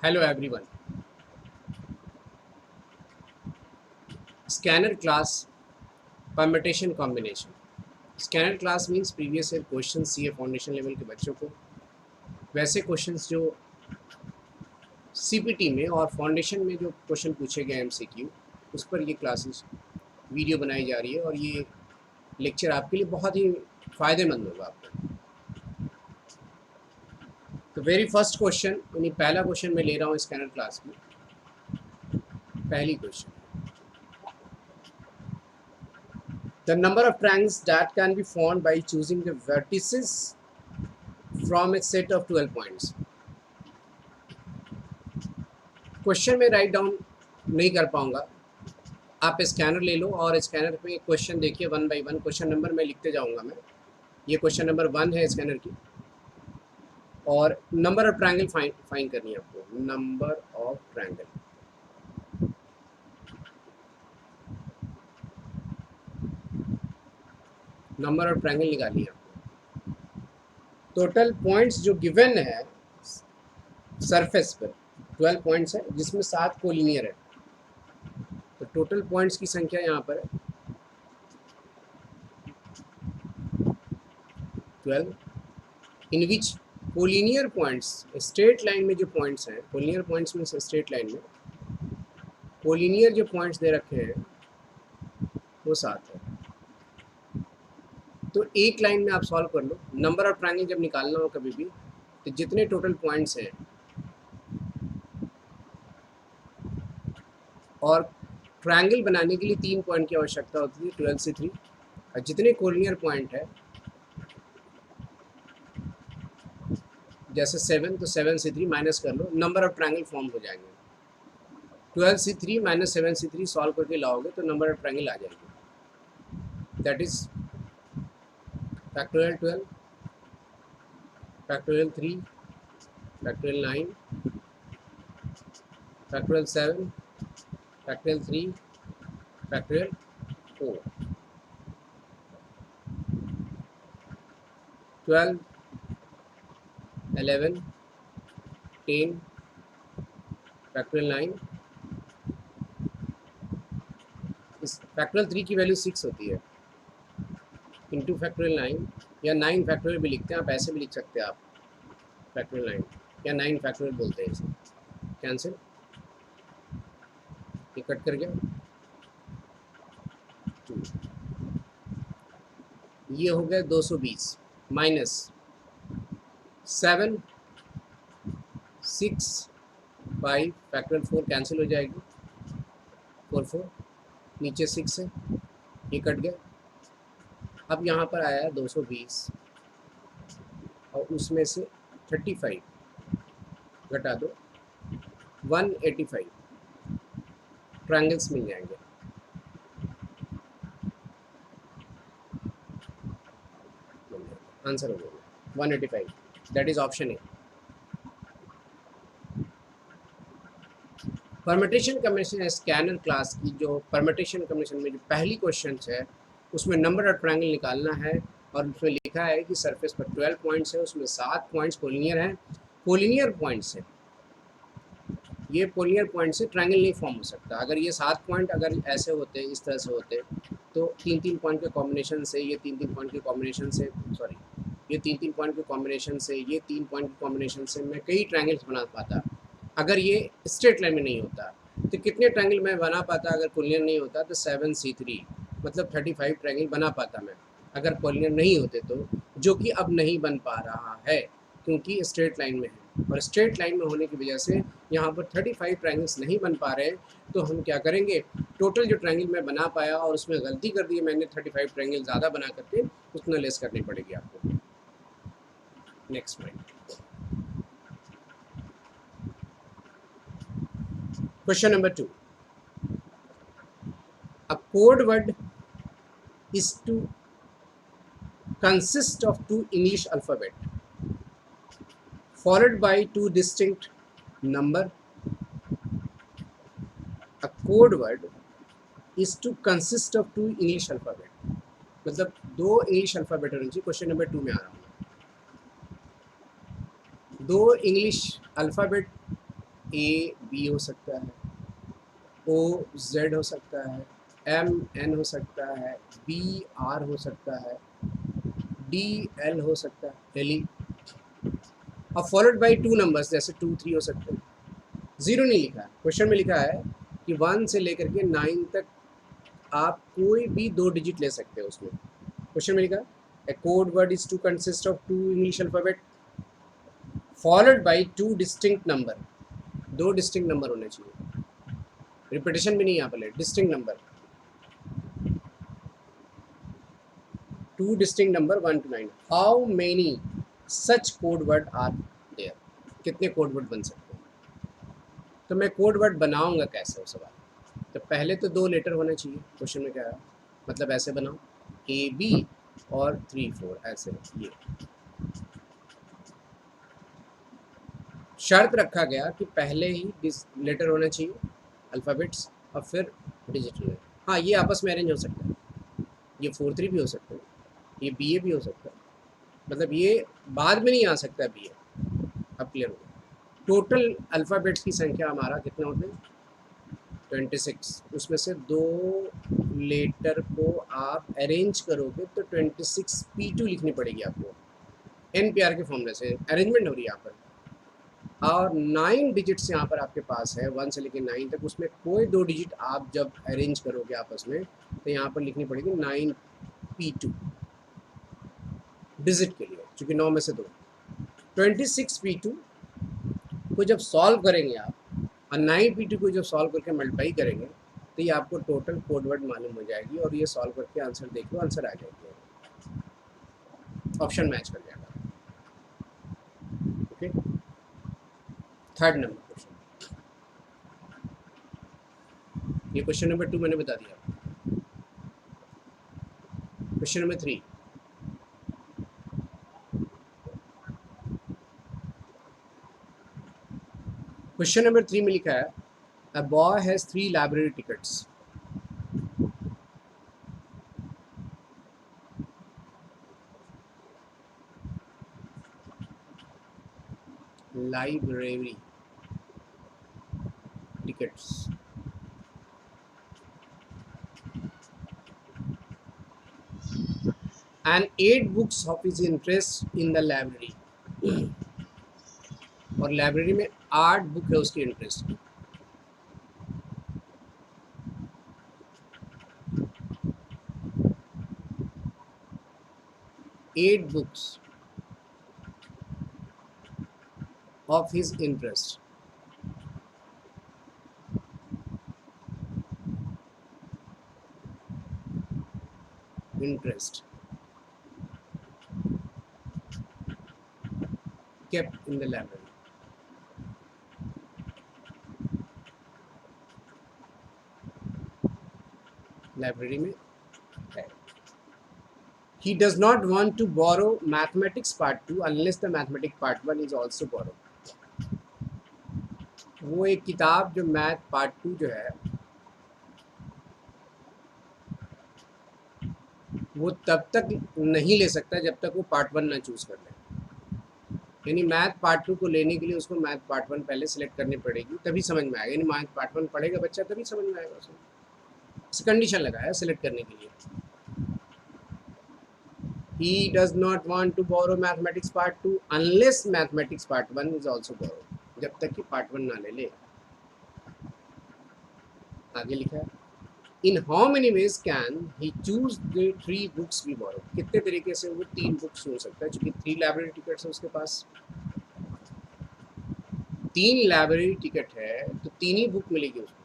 Hello everyone. Scanner class permutation combination. Scanner class means previous year question CA foundation level के बच्चों को वैसे questions जो CPT में और फाउंडेशन में जो क्वेश्चन पूछे गए एमसीक्यू उस पर ये क्लासेस वीडियो बनाई जा रही है और ये लेक्चर आपके लिए बहुत ही फ़ायदेमंद होगा आपको। तो वेरी फर्स्ट क्वेश्चन यानी पहला क्वेश्चन मैं ले रहा हूँ स्कैनर क्लास में। पहली question, the number of triangles that can be formed by choosing the vertices from a set of 12 points. Question में राइट डाउन नहीं कर पाऊंगा, आप स्कैनर ले लो और स्कैनर पे क्वेश्चन देखिए one by one. Question number मैं लिखते जाऊंगा। मैं ये क्वेश्चन नंबर 1 है स्कैनर की और नंबर ऑफ ट्रायंगल फाइंड करनी है आपको। Number of triangle, number of triangle निकालिए आपको। टोटल पॉइंट्स जो गिवन है सरफेस पर 12 पॉइंट्स है जिसमें 7 कोलिनियर है। तो टोटल पॉइंट्स की संख्या यहाँ पर है 12, इन विच कोलिनियर पॉइंट्स स्ट्रेट लाइन में जो पॉइंट्स हैं, कोलिनियर पॉइंट्स में स्ट्रेट लाइन में कोलिनियर जो पॉइंट्स दे रखे हैं वो 7 है। तो एक लाइन में आप सॉल्व कर लो। नंबर ऑफ ट्रायंगल जब निकालना हो कभी भी तो जितने टोटल पॉइंट्स हैं और ट्रायंगल बनाने के लिए 3 पॉइंट की आवश्यकता होती है 12 से 3, और जितने कोलिनियर पॉइंट है जैसे 7 तो 7 से 3 माइनस कर लो, नंबर ऑफ ट्रायंगल फॉर्म हो जाएंगे। 12 से 3 माइनस 7 से 3 सॉल्व करके लाओगे तो नंबर ऑफ ट्रायंगल आ जाएगी। That is factorial 12, factorial 3, factorial 9, factorial 7, factorial 3, factorial 4, 12, 11, 10, factorial 9। इस फैक्टोरियल 3 की वैल्यू 6 होती है इंटू फैक्टोरियल 9, या 9 फैक्टोरियल भी लिखते हैं आप, ऐसे भी लिख सकते हैं आप फैक्टोरियल 9 या 9 फैक्टोरियल बोलते हैं इसे। कैंसिल, ये कट कर गया 2, ये हो गया 220 माइनस 7, 6, 5 फैक्टोरियल 4 कैंसिल हो जाएगी, 4 4 नीचे 6 है, ये कट गया। अब यहाँ पर आया 220 और उसमें से 35 घटा दो, 185 ट्रायंगल्स मिल जाएंगे। आंसर हो गया 185, that is option A. Permutation combination scanner class की जो परमिटेशन कम्बिनेशन में जो पहली क्वेश्चन है उसमें नंबर ऑफ ट्रायंगल निकालना है और उसमें लिखा है कि सरफेस पर 12 पॉइंट्स है, उसमें 7 पॉइंट्स कोलिनियर हैं। कोलिनियर पॉइंट्स है, ये कोलिनियर पॉइंट से ट्रायंगल नहीं फॉर्म हो सकता। अगर ये 7 पॉइंट अगर ऐसे होते, इस तरह से होते, तो 3-3 पॉइंट के कॉम्बिनेशन से, ये 3-3 पॉइंट के कॉम्बिनेशन से, सॉरी ये 3-3 पॉइंट के कॉम्बिनेशन से, ये 3 पॉइंट के कॉम्बिनेशन से मैं कई ट्रायंगल्स बना पाता। अगर ये स्ट्रेट लाइन में नहीं होता तो कितने ट्रायंगल मैं बना पाता? अगर कोलिनियर नहीं होता तो 7C3 मतलब 35 ट्रायंगल बना पाता मैं, अगर कोलिनियर नहीं होते तो, जो कि अब नहीं बन पा रहा है क्योंकि स्ट्रेट लाइन में है। और स्ट्रेट लाइन में होने की वजह से यहाँ पर 35 ट्रायंगल्स नहीं बन पा रहे, तो हम क्या करेंगे, टोटल जो ट्रायंगल मैं बना पाया और उसमें गलती कर दी मैंने, 35 ट्रायंगल ज़्यादा बना करके उतना लेस करनी पड़ेगी आपको। Next point, question number 2, a code word is to consist of 2 English alphabet followed by 2 distinct number. A code word is to consist of 2 English alphabet, मतलब 2 इंग्लिश अल्फ़ाबेट होनी चाहिए। क्वेश्चन नंबर 2 में आ रहा हूँ। 2 English alphabet A B हो सकता है, O Z हो सकता है, एम एन हो सकता है, बी आर हो सकता है, डी एल हो सकता है, एल ई, और फॉलोड बाई टू नंबर्स जैसे 2 3 हो सकते हैं। ज़ीरो नहीं लिखा है, क्वेश्चन में लिखा है कि 1 से लेकर के 9 तक आप कोई भी 2 डिजिट ले सकते हो उसमें। क्वेश्चन में लिखा है a code word is to consist of 2 English alphabet followed by 2 distinct number, 2 distinct number होने चाहिए, रिपीटेशन भी नहीं यहाँ पर, distinct number, 2 distinct number 1 to 9. How many such code word are there? कितने कोड वर्ड बन सकते हैं? तो मैं कोड वर्ड बनाऊंगा कैसे वो सवाल। तो पहले तो 2 लेटर होना चाहिए, क्वेश्चन में क्या है, मतलब ऐसे बनाओ ए बी और 3 4 ऐसे, ये शर्त रखा गया कि पहले ही लेटर होना चाहिए अल्फ़ाबेट्स और फिर डिजिट होना। हाँ, ये आपस में अरेंज हो सकता है, ये 4 3 भी हो सकता है, ये बी ए भी हो सकता है, मतलब ये बाद में नहीं आ सकता बी ए। अब क्लियर हो गया। टोटल अल्फ़ाबेट्स की संख्या हमारा कितना होते हैं 26, उसमें से 2 लेटर को आप अरेंज करोगे तो 26 P2 लिखनी पड़ेगी आपको, NPR के फॉर्मूले से अरेंजमेंट हो रही है यहाँ पर। और 9 डिजिट्स यहाँ पर आपके पास है 1 से लेकर 9 तक, उसमें कोई 2 डिजिट आप जब अरेंज करोगे आपस में तो यहाँ पर लिखनी पड़ेगी 9P2 डिजिट के लिए, चूँकि 9 में से 2, 26P2 को जब सॉल्व करेंगे आप और 9P2 को जब सॉल्व करके मल्टीप्लाई करेंगे तो ये आपको टोटल कोड वर्ड मालूम हो जाएगी और ये सॉल्व करके आंसर देखो, आंसर आ जाएगी, ऑप्शन मैच कर जाएगा। ओके, थर्ड नंबर क्वेश्चन, ये क्वेश्चन नंबर 2 मैंने बता दिया। क्वेश्चन नंबर 3, क्वेश्चन नंबर 3 में लिखा है a boy has 3 library tickets, library tickets and 8 books of his interest in the library, और लाइब्रेरी में 8 बुक है उसकी इंटरेस्ट की। 8 books of his interest, kept in the library. Library में है। He does not want to borrow mathematics part 2 unless the mathematics part 1 is also borrowed. वो एक किताब जो मैथ पार्ट 2 जो है वो तब तक नहीं ले सकता जब तक वो पार्ट 1 ना चूज़ कर ले, यानी मैथ पार्ट 2 को लेने के लिए उसको मैथ पार्ट 1 पहले सेलेक्ट करनी पड़ेगी, तभी समझ में आएगा, यानी मैथ पार्ट 1 पढ़ेगा बच्चा तभी समझ में आएगा उसको, इस कंडीशन लगाया सेलेक्ट करने के लिए। He does not want to borrow mathematics part 2 unless mathematics part 1 is also borrowed, जब तक कि पार्ट 1 ना ले ले। आगे लिखा है in how many ways can he choose the 3 books be borrow, कितने तरीके से वो 3 बुक्स चुन सकता है, क्योंकि 3 लाइब्रेरी टिकट्स है उसके पास, 3 लाइब्रेरी टिकट है तो 3 ही बुक मिलेगी उसको।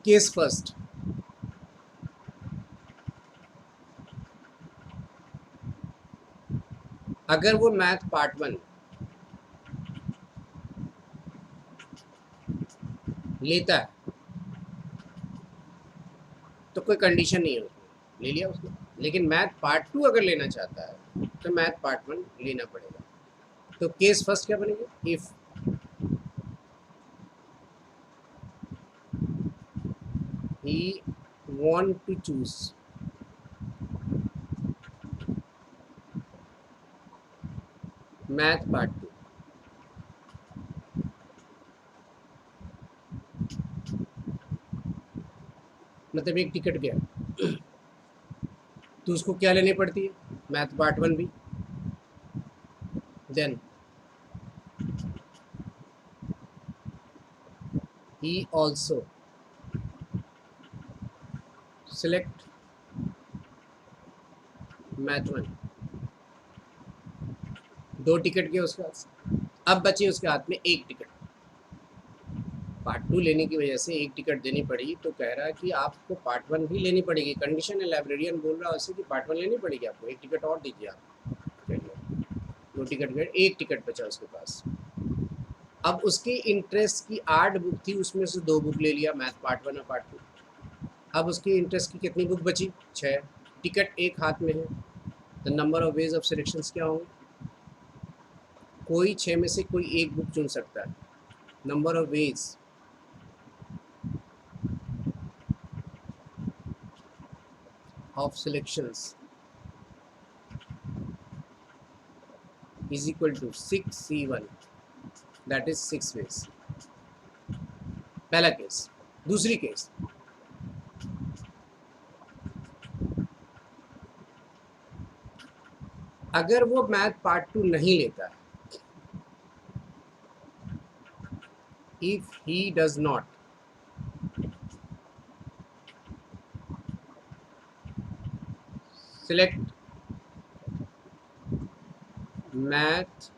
केस फर्स्ट, अगर वो मैथ पार्ट 1 लेता है तो कोई कंडीशन नहीं है उसमें, ले लिया उसने, लेकिन मैथ पार्ट 2 अगर लेना चाहता है तो मैथ पार्ट 1 लेना पड़ेगा। तो केस फर्स्ट क्या बनेगा, if he want to choose math part 2 मतलब एक टिकट गया तो उसको क्या लेनी पड़ती है, मैथ पार्ट 1 भी। Then he also select math 1। दो टिकट गए उसके हाथ से, अब बची उसके हाथ में एक टिकट। पार्ट 2 लेने की वजह से एक टिकट देनी पड़ी, तो कह रहा है कि आपको पार्ट 1 भी लेनी पड़ेगी। कंडीशन है, लाइब्रेरियन बोल रहा है उससे कि पार्ट 1 लेनी पड़ेगी आपको, एक टिकट और दीजिए आप। चलिए, दो टिकट गए, एक टिकट बचा उसके पास। अब उसकी इंटरेस्ट की 8 बुक थी, उसमें से 2 बुक ले लिया, मैथ पार्ट 1 और पार्ट 2। अब उसकी इंटरेस्ट की कितनी बुक बची, 6। टिकट एक हाथ में है, तो number of ways of selections क्या होंगे, कोई 6 में से कोई एक बुक चुन सकता है। Number of ways of selections is equal to 6C1, that is 6 ways। पहला केस। दूसरी केस, अगर वो मैथ पार्ट 2 नहीं लेता है, if he does not select math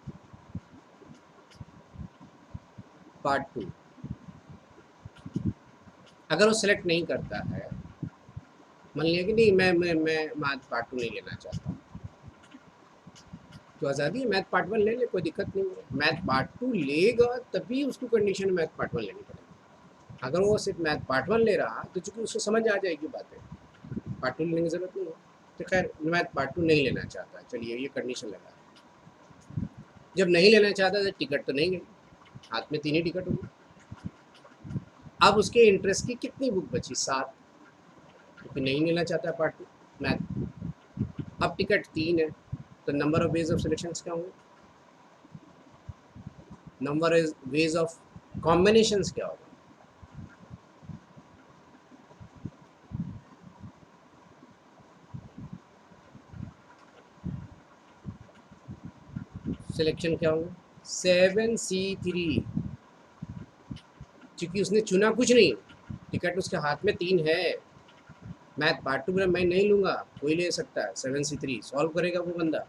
part 2, अगर वो सिलेक्ट नहीं करता है, मान लिया कि नहीं मैं मैथ पार्ट 2 नहीं लेना चाहता, तो आज़ादी है, मैथ पार्ट 1 ले ले, कोई दिक्कत नहीं है। मैथ पार्ट 2 लेगा तभी उसको कंडीशन मैथ पार्ट 1 लेनी पड़ेगी। अगर वो सिर्फ मैथ पार्ट 1 ले रहा तो चूंकि उसको समझ आ जाएगी बातें, पार्ट 2 लेने की ज़रूरत नहीं है। तो खैर मैथ पार्ट 2 नहीं लेना चाहता, चलिए ये कंडीशन लगा। जब नहीं लेना चाहता तो टिकट तो नहीं गई, हाथ में 3 ही टिकट होगी। अब उसके इंटरेस्ट की कितनी बुक बची, 7, क्योंकि नहीं लेना चाहता है पार्ट 2 मैथ। अब टिकट 3 है, तो number of ways of selection क्या होंगे, नंबर वेज ऑफ कॉम्बिनेशन क्या होगा, सिलेक्शन क्या होंगे, 7C3। क्योंकि उसने चुना कुछ नहीं, टिकट उसके हाथ में 3 है। मैथ पार्ट 2 में मैं नहीं लूँगा, कोई ले सकता है। 7C3 सॉल्व करेगा वो बंदा,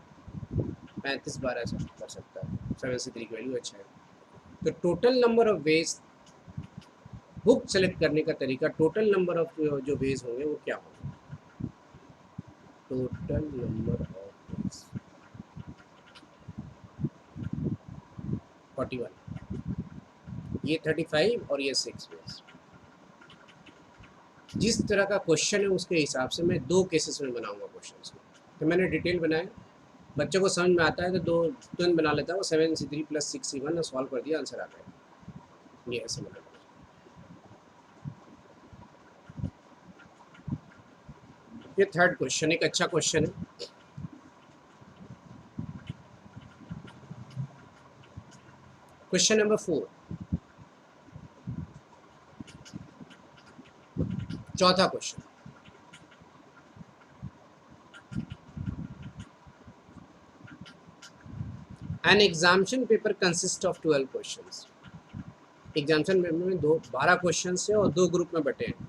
35/12 ऐसा कर सकता है। 7C3 की वैल्यू अच्छा है। तो total number of ways, book select करने का तरीका, टोटल नंबर ऑफ जो वेज होंगे वो क्या होंगे, टोटल नंबर ऑफ वेज 41, ये 35 और ये 6 वेज। जिस तरह का क्वेश्चन है उसके हिसाब से मैं 2 केसेस में बनाऊंगा क्वेश्चन। तो मैंने डिटेल बनाया, बच्चों को समझ में आता है तो 2 तुरंत बना लेता है वो। 7C3 + 6C1 सॉल्व कर दिया, आंसर आ गया। ये ऐसे बना। ये थर्ड क्वेश्चन एक अच्छा क्वेश्चन है। क्वेश्चन नंबर 4, चौथा question. An examination paper consist of 12 questions. Examination paper में 12 क्वेश्चन है और 2 ग्रुप में बटे हैं,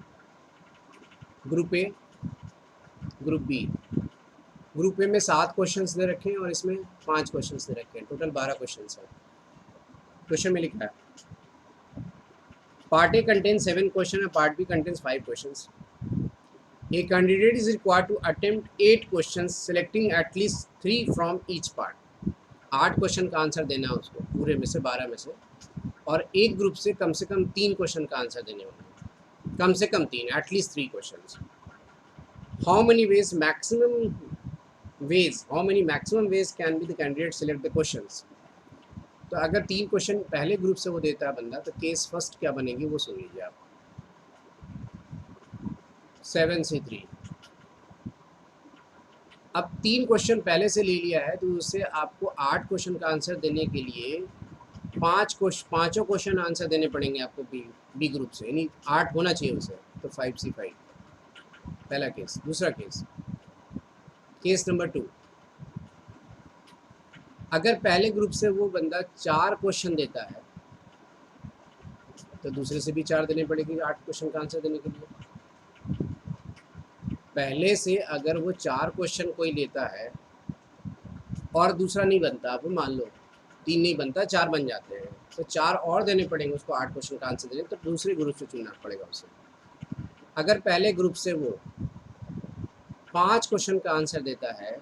group A, group B. Group A में 7 क्वेश्चंस दे रखे हैं और इसमें 5 क्वेश्चंस दे रखे हैं, टोटल 12 क्वेश्चंस हैं। क्वेश्चन में लिखा है पार्ट ए कंटेन 7 क्वेश्चन है, part B contains 5 questions. A candidate is required to attempt 8 questions, selecting at least 3 from each part। 8 question का आंसर देना है उसको पूरे में से, 12 में से, और एक ग्रुप से कम 3 क्वेश्चन का आंसर देने होंगे, कम से कम 3, at least 3 question. How many maximum veg can be the candidate select the questions. तो अगर 3 क्वेश्चन पहले ग्रुप से वो देता है बंदा, तो केस फर्स्ट क्या बनेगी वो सुन लीजिए आप। 7C3, अब 3 क्वेश्चन पहले से ले लिया है तो उससे आपको 8 क्वेश्चन का आंसर देने के लिए पाँचों क्वेश्चन आंसर देने पड़ेंगे आपको बी ग्रुप से, यानी 8 होना चाहिए उसे, तो 5C5 पहला केस। दूसरा केस, केस नंबर 2, अगर पहले ग्रुप से वो बंदा 4 क्वेश्चन देता है तो दूसरे से भी 4 देने पड़ेगी 8 क्वेश्चन का आंसर देने के लिए। पहले से अगर वो 4 क्वेश्चन कोई लेता है और दूसरा नहीं बनता, अब मान लो 3 नहीं बनता, 4 बन जाते हैं, तो 4 और देने पड़ेंगे उसको 8 क्वेश्चन का आंसर देने, तो दूसरे ग्रुप से चुनना पड़ेगा उसे। अगर पहले ग्रुप से वो 5 क्वेश्चन का आंसर देता है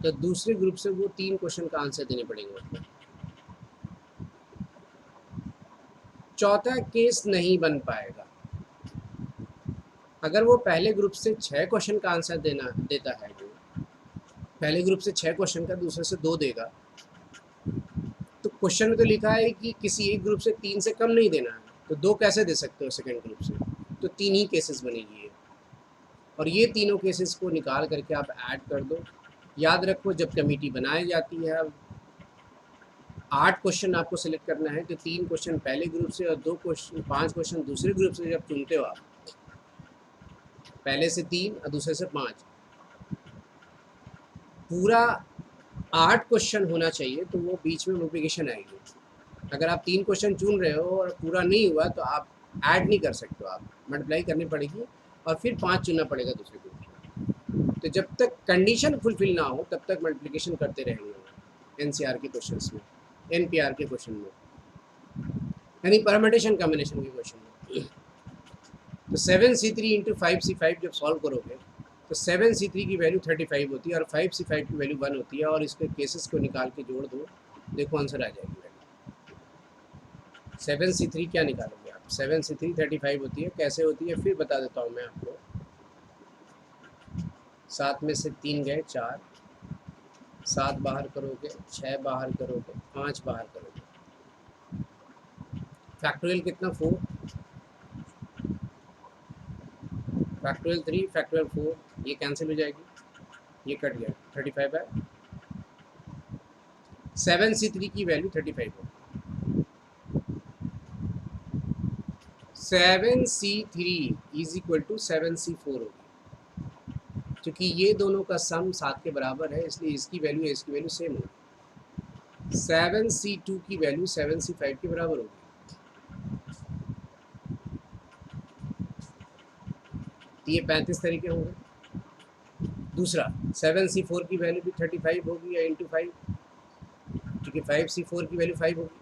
तो दूसरे ग्रुप से वो 3 क्वेश्चन का आंसर देने पड़ेंगे उसको। चौथा केस नहीं बन पाएगा। अगर वो पहले ग्रुप से 6 क्वेश्चन का आंसर देता है, वो पहले ग्रुप से 6 क्वेश्चन का, दूसरे से 2 देगा, तो क्वेश्चन में तो लिखा है कि किसी एक ग्रुप से 3 से कम नहीं देना है, तो 2 कैसे दे सकते हो सेकेंड ग्रुप से? तो 3 ही केसेस बनेगी ये, और ये तीनों केसेस को निकाल करके आप ऐड कर दो। याद रखो, जब कमेटी बनाई जाती है, 8 क्वेश्चन आपको सिलेक्ट करना है, तो 3 क्वेश्चन पहले ग्रुप से और 5 क्वेश्चन दूसरे ग्रुप से जब चुनते हो आप, पहले से 3 और दूसरे से 5, पूरा 8 क्वेश्चन होना चाहिए, तो वो बीच में मल्टीप्लिकेशन आएगी। अगर आप 3 क्वेश्चन चुन रहे हो और पूरा नहीं हुआ तो आप ऐड नहीं कर सकते हो, आप मल्टीप्लाई करनी पड़ेगी और फिर 5 चुनना पड़ेगा दूसरे ग्रुप से। तो जब तक कंडीशन फुलफिल ना हो तब तक मल्टीप्लिकेशन करते रहेंगे एनसीआर के क्वेश्चंस में, एनपीआर के क्वेश्चन में, यानी परम्यूटेशन कॉम्बिनेशन के क्वेश्चन में। तो 7C3 इंटू 5C5 जब सॉल्व करोगे तो 7C3 की वैल्यू 35 होती है और 5C5 की वैल्यू 1 होती है, और इसके केसेस को निकाल के जोड़ दो, देखो आंसर आ जाएगी। 7C3 क्या निकालोगे आप? 7C3 35 होती है, कैसे होती है फिर बता देता हूँ मैं आपको। 7 में से 3 गए 4, 7 बाहर करोगे, 6 बाहर करोगे, 5 बाहर करोगे, फैक्टोरियल कितना? 4, फैक्टोरियल 3, फैक्टोरियल 4, ये कैंसिल हो जाएगी, ये कट गया, 35 है। 7C3 की वैल्यू 35 है। 7C3 is equal to 7C4 होगी, क्योंकि ये दोनों का सम 7 के बराबर है, इसलिए इसकी वैल्यू है इसकी वैल्यू सेम होगी। 7C2 की वैल्यू 7C5 के बराबर होगी। ये 35 तरीके होंगे। दूसरा 7C4 की वैल्यू भी 35 होगी या इंटू 5, क्योंकि 5C4 की वैल्यू 5 होगी।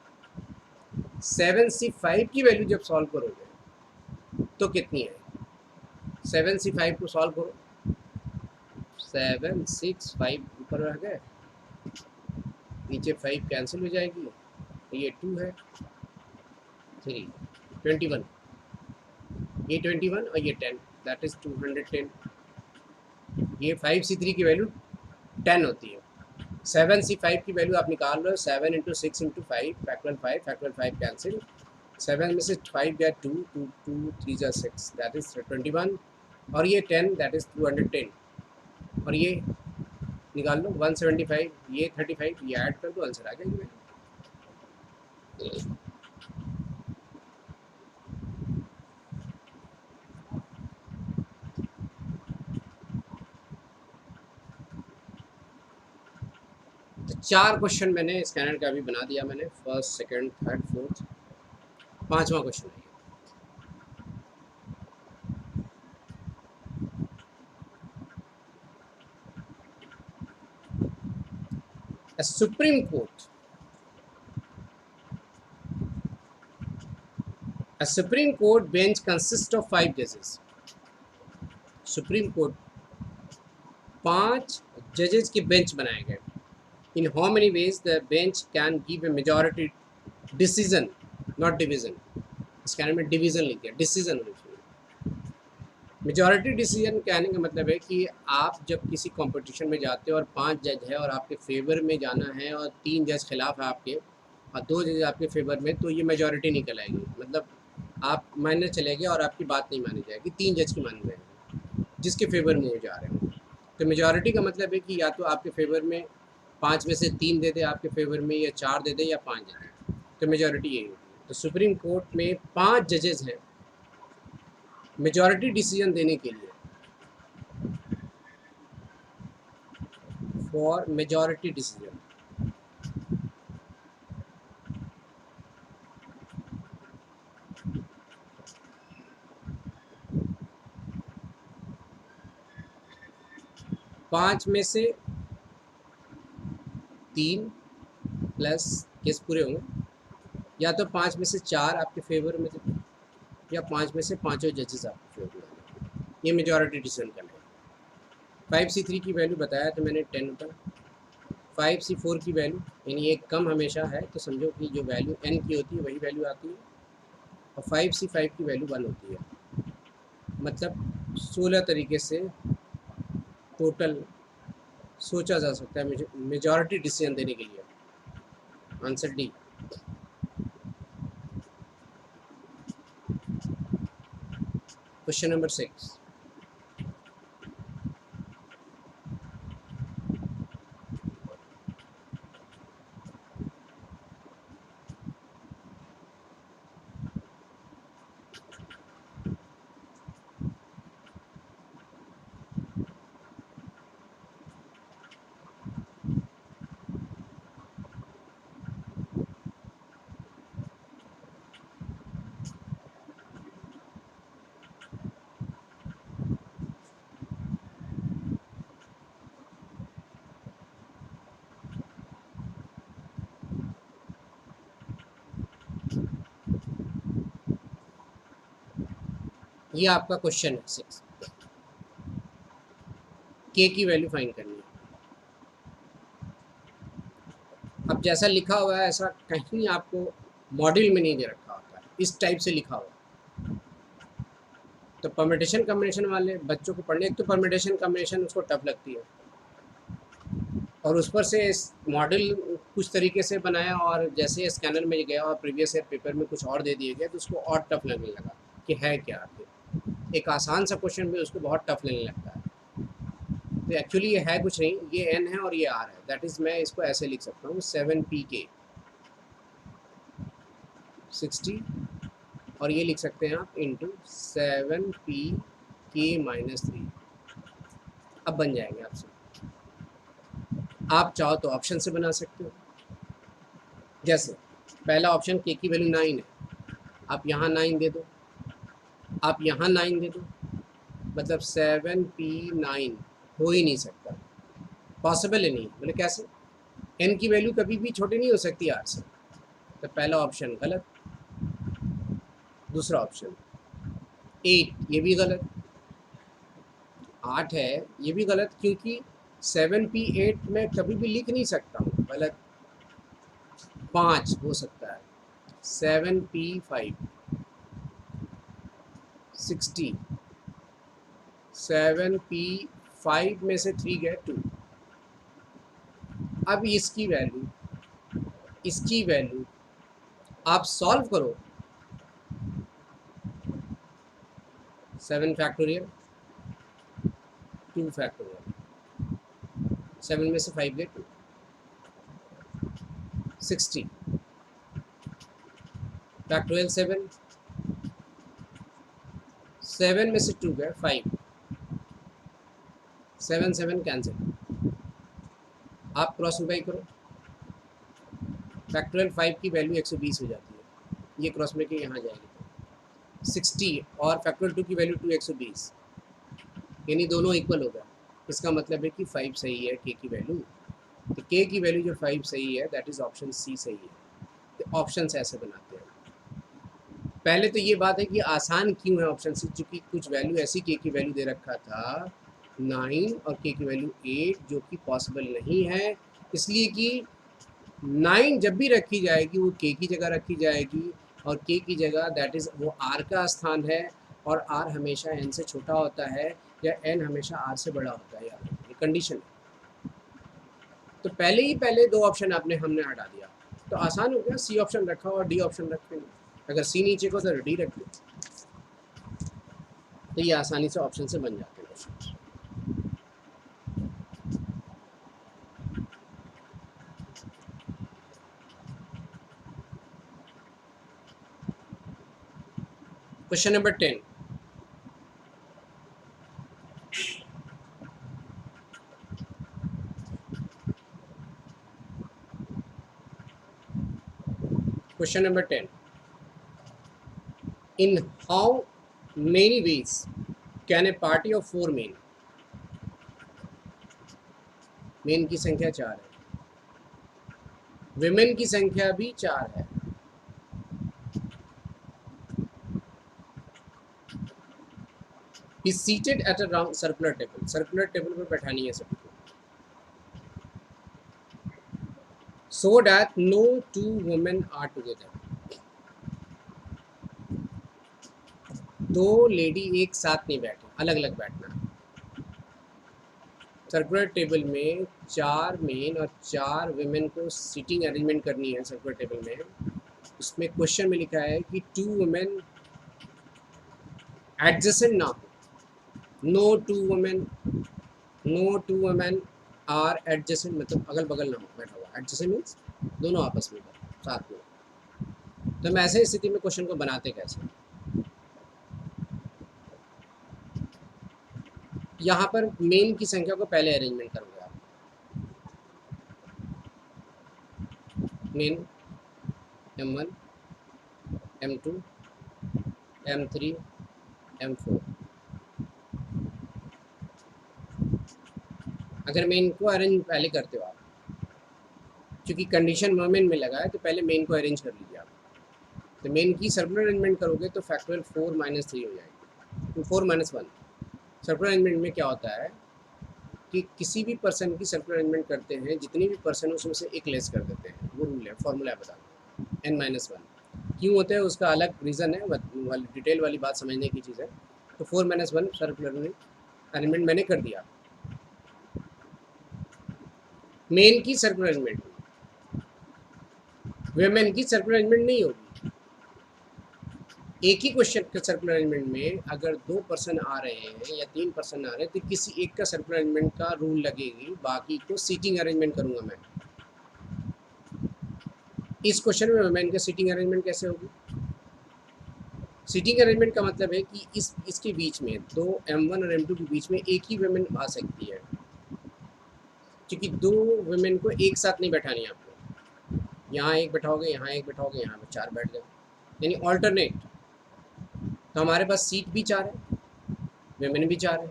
7C5 की वैल्यू जब सॉल्व करोगे तो कितनी है? 7C5 को सॉल्व करो, 7 6 5 ऊपर रह गए, नीचे 5 कैंसिल हो जाएगी, ये 2 है, 3 21, ये 21 और ये 10, दैट इज 210। ये 5C3 की वैल्यू 10 होती है। 7C5 की वैल्यू आप निकाल रहे हो, 7 इंटू 6 इंटू 5, फैक्टोरियल 5 कैंसिल, 7 में से 5 गया 2, 2 2 3 जा 6, दैट इज 21, और ये 10 दैट इज 210, और ये निकाल लो 175, ये 35, ये ऐड कर दो, आंसर आ जाएगी। तो 4 क्वेश्चन मैंने स्कैनर का भी बना दिया मैंने, फर्स्ट सेकंड थर्ड फोर्थ, 5वां क्वेश्चन है। A Supreme Court bench consists of 5 judges. Supreme Court 5 जजेस के बेंच बनाए गए। In how many ways the bench can give a majority decision, not division. Scanner में डिवीजन लिख दिया, डिसीजन होना चाहिए। मेजॉरिटी डिसीजन कहने का मतलब है कि आप जब किसी कंपटीशन में जाते हो और 5 जज है और आपके फेवर में जाना है और 3 जज खिलाफ है आपके और 2 जज आपके फेवर में, तो ये मेजॉरिटी निकल आएगी। मतलब आप मानने चले गए और आपकी बात नहीं मानी जाएगी, 3 जज की मानी जाएगी जिसके फेवर में वो जा रहे हो। तो मेजॉरिटी का मतलब है कि या तो आपके फेवर में 5 में से 3 दे दे आपके फेवर में, या 4 दे दे या 5 दे दे, तो मेजॉरिटी यही होती है। तो सुप्रीम कोर्ट में 5 जजेस हैं मेजॉरिटी डिसीजन देने के लिए, फॉर मेजॉरिटी डिसीजन। पाँच में से 3 प्लस केस पूरे होंगे, या तो 5 में से 4 आपके फेवर में थे, या 5 में से पाँचों जजेस आपके फेवर में। ये मेजॉरिटी डिसीजन का है। 5C3 की वैल्यू बताया तो मैंने 10 होता है। 5C4 की वैल्यू यानी एक कम हमेशा है, तो समझो कि जो वैल्यू n की होती है वही वैल्यू आती है, और 5C5 की वैल्यू 1 होती है। मतलब 16 तरीके से टोटल सोचा जा सकता है मुझे मेजॉरिटी डिसीजन देने के लिए। Answer D. Question number 6। ये आपका क्वेश्चन है 6। के की वैल्यू फाइंड करनी है। अब जैसा लिखा हुआ है ऐसा कहीं आपको मॉड्यूल में नहीं दे रखा होता है, इस टाइप से लिखा हुआ है। तो परमिटेशन कम्बिनेशन वाले बच्चों को पढ़ने, एक तो परमिटेशन कम्बिनेशन उसको टफ लगती है, और उस पर से इस मॉडल कुछ तरीके से बनाया, और जैसे स्कैनर में गया और प्रीवियस ईयर पेपर में कुछ और दे दिए गए, तो उसको और टफ लगने लगा कि है क्या आखिर। एक आसान सा क्वेश्चन भी उसको बहुत टफ लगने लगता है। तो एक्चुअली ये है कुछ नहीं, ये एन है और ये आर है, दैट इज़ मैं इसको ऐसे लिख सकता हूँ 7pk 60, और ये लिख सकते हैं आप इंटू 7pk-3। अब बन जाएंगे आपसे। आप चाहो तो ऑप्शन से बना सकते हो। जैसे पहला ऑप्शन के की वैल्यू 9 है, आप यहाँ 9 दे दो, आप यहाँ 9 दे दो, मतलब 7p9 हो ही नहीं सकता, पॉसिबल ही नहीं। बोले कैसे? एन की वैल्यू कभी भी छोटी नहीं हो सकती 8 से। तो पहला ऑप्शन गलत। दूसरा ऑप्शन 8, ये भी गलत। 8 है, ये भी गलत, क्योंकि 7p8 में कभी भी लिख नहीं सकता हूँ, गलत। 5 हो सकता है, 7p5 60, 7p5 में से 3 गए 2। अब इसकी वैल्यू आप सॉल्व करो, 7 फैक्टोरियल 2 फैक्टोरियल, 7 में से 5 गए 2, 60 फैक्टोरियल 7 में से 2 गए 5, 7 कैंसिल। आप क्रॉस मल्टीप्लाई करो, फैक्टोरियल 5 की वैल्यू 120 हो जाती है, ये क्रॉस में के यहाँ जाएगी। 60 और फैक्टोरियल 2 की वैल्यू 2 120, यानी दोनों इक्वल हो गया। इसका मतलब है कि 5 सही है के की वैल्यू। तो के की वैल्यू जो 5 सही है, दैट इज़ ऑप्शन सी सही है। तो ऑप्शन ऐसे बनाते हैं। पहले तो ये बात है कि आसान क्यों है ऑप्शन सी, क्योंकि कुछ वैल्यू ऐसी के की वैल्यू दे रखा था 9 और के की वैल्यू 8, जो कि पॉसिबल नहीं है, इसलिए कि 9 जब भी रखी जाएगी वो के की जगह रखी जाएगी, और के की जगह दैट इज़ वो आर का स्थान है, और आर हमेशा एन से छोटा होता है, या एन हमेशा आर से बड़ा होता है, यार ये कंडीशन है। तो पहले दो ऑप्शन हमने हटा दिया, तो आसान हो गया। सी ऑप्शन रखा और डी ऑप्शन रख लेंगे, अगर सी नीचे को तो डी रख लो, तो ये आसानी से ऑप्शन से बन जाते हैं question. Question number 10। Question number 10, in how many ways can a party of 4 main, main की संख्या 4 है, विमेन की संख्या भी 4 है, is seated at a round circular table, circular table पर बैठानी है सबको, so that no two women are together, दो लेडी एक साथ नहीं बैठे, अलग अलग बैठना है। सर्कुलर टेबल में 4 मेन और 4 विमेन को सीटिंग अरेंजमेंट करनी है सर्कुलर टेबल में। उसमें क्वेश्चन में लिखा है कि 2 वुमेन एडजेसेंट ना हो, no two women are adjacent, मतलब अगल बगल ना हो बैठा हुआ, एडजेसेंट मीन्स दोनों आपस में साथ में। तो हम ऐसे स्थिति में क्वेश्चन को बनाते कैसे, यहाँ पर मेन की संख्या को पहले अरेंजमेंट करोगे आप, main M1 M2 M3 M4। अगर मेन को अरेंज पहले करते हो आप, क्योंकि कंडीशन मोमेंट में लगा है तो पहले मेन को अरेंज कर लीजिए आप। तो मेन की सर्कुलर अरेंजमेंट करोगे तो फैक्टोरियल 4 - 3 हो जाएगी, 4 - 1। सर्कुलर अरेंजमेंट में क्या होता है कि किसी भी पर्सन की सर्कुलर अरेंजमेंट करते हैं, जितनी भी पर्सन उसमें से एक लेस कर देते हैं, वो रूल है, फॉर्मूला है बता, n-1। क्यों होता है उसका अलग रीज़न है, डिटेल वाली बात समझने की चीज़ है। तो 4 - 1 सर्कुलर अरेंजमेंट मैंने कर दिया। मेन की सर्कुलर अरेंजमेंट, वेमेन की सर्कुलर अरेंजमेंट नहीं होगी। एक ही क्वेश्चन के सर्कुलर अरेंजमेंट में अगर 2 पर्सन आ रहे हैं या 3 पर्सन आ रहे हैं तो किसी एक का सर्कुलर अरेंजमेंट का रूल लगेगी, बाकी को सीटिंग अरेंजमेंट करूंगा मैं। इस क्वेश्चन में वेमेन का सीटिंग अरेंजमेंट कैसे होगी? सीटिंग अरेंजमेंट का मतलब है कि इसके बीच में दो M1 और M2 के बीच में एक ही वेमेन आ सकती है, क्योंकि 2 वेमेन को एक साथ नहीं बैठानी है आपको। यहाँ एक बैठाओगे, यहाँ एक बैठाओगे, यहाँ 4 बैठ जाओ, यानी ऑल्टरनेट। तो हमारे पास सीट भी 4 है, वेमेन भी 4 है,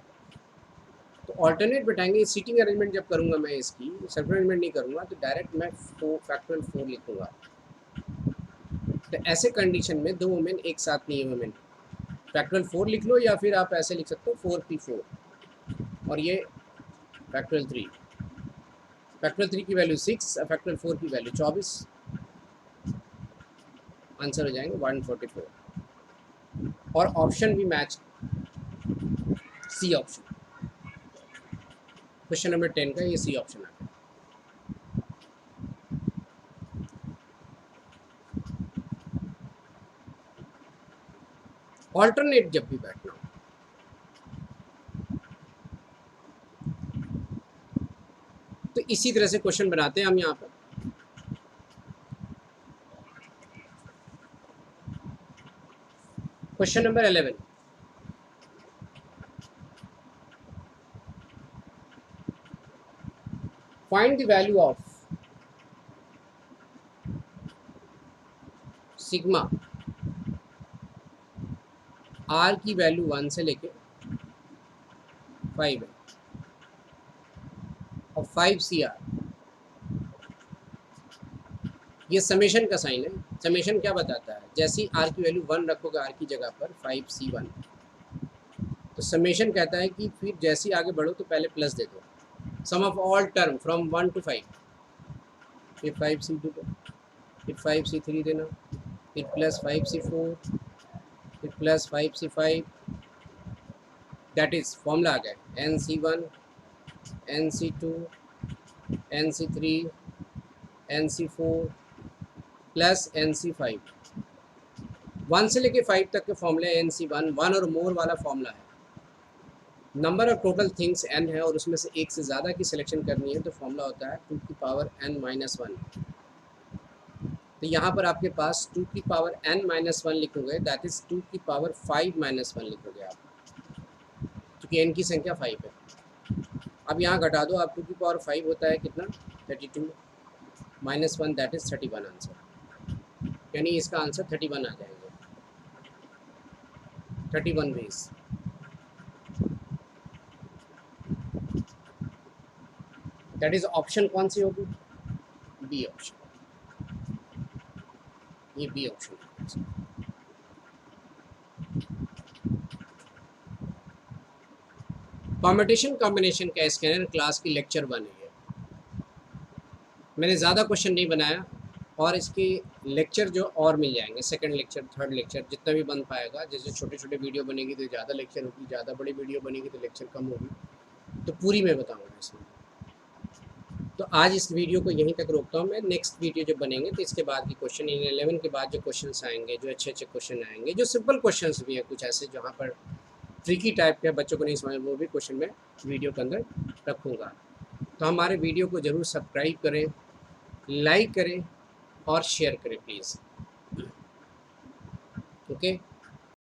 तो ऑल्टरनेट बैठाएंगे। सीटिंग अरेंजमेंट जब करूँगा मैं, इसकी सर्कुलर अरेंजमेंट नहीं करूँगा, तो डायरेक्ट मैं फैक्टोरियल 4 लिखूँगा। तो ऐसे कंडीशन में 2 वुमेन एक साथ नहीं है, वुमेन फैक्टोरियल 4 लिख लो, या फिर आप ऐसे लिख सकते हो 4p4 और ये फैक्टोरियल 3। फैक्टोरियल 3 की वैल्यू 6 और फैक्टोरियल 4 की वैल्यू 24, आंसर हो जाएंगे 144। और ऑप्शन भी match, C option, question number 10 का ये सी ऑप्शन है। ऑल्टरनेट जब भी बैठना हो तो इसी तरह से क्वेश्चन बनाते हैं हम यहाँ पर। Question number 11, find the value of sigma r की वैल्यू 1 से लेके 5 है और 5CR, ये समेशन का साइन है। समेशन क्या बताता है, जैसे ही आर की वैल्यू 1 रखोगे आर की जगह पर 5C1, तो समेशन कहता है कि फिर जैसे ही आगे बढ़ो तो पहले प्लस दे दो, sum of all term from 1 to 5, फिर 5C2, फिर 5C3 देना, फिर प्लस 5C4, फिर plus 5C5, that is formula आ गया NC1 NC2 NC3 NC4 plus NC5। 1 से लेके 5 तक के फॉर्मूले NC1, 1 और मोर वाला फॉर्मूला है। Number of total things n है और उसमें से एक से ज़्यादा की सिलेक्शन करनी है, तो फॉर्मूला होता है 2 की पावर n-1। तो यहाँ पर आपके पास 2 की पावर n-1 लिखोगे, दैट इज़ 2 की पावर 5-1 लिखोगे आप, क्योंकि n की संख्या 5 है। अब यहाँ घटा दो आप, 2 की पावर 5 होता है कितना, 32 -1, दैट इज़ 31 आंसर। यानी इसका आंसर 31 आ जाएगा, 31 वेज। दैट इज ऑप्शन कौन सी होगी? बी ऑप्शन, ये बी ऑप्शन। परम्यूटेशन कॉम्बिनेशन का स्कैनर क्लास की लेक्चर 1 है। मैंने ज़्यादा क्वेश्चन नहीं बनाया, और इसके लेक्चर जो और मिल जाएंगे, सेकंड लेक्चर, थर्ड लेक्चर, जितना भी बन पाएगा। जैसे छोटे छोटे वीडियो बनेगी तो ज़्यादा लेक्चर होगी, ज़्यादा बड़ी वीडियो बनेगी तो लेक्चर कम होगी, तो पूरी मैं बताऊँगा इसमें। तो आज इस वीडियो को यहीं तक रोकता हूँ मैं। नेक्स्ट वीडियो जब बनेंगे तो इसके बाद की क्वेश्चन, इन 11 के बाद जो क्वेश्चन आएंगे, जो अच्छे अच्छे क्वेश्चन आएंगे, जो सिंपल क्वेश्चन भी हैं कुछ ऐसे जहाँ पर ट्रिकी टाइप के बच्चों को नहीं समझ, वो भी क्वेश्चन मैं वीडियो के अंदर रखूँगा। तो हमारे वीडियो को ज़रूर सब्सक्राइब करें, लाइक करें और शेयर करें प्लीज़। ओके।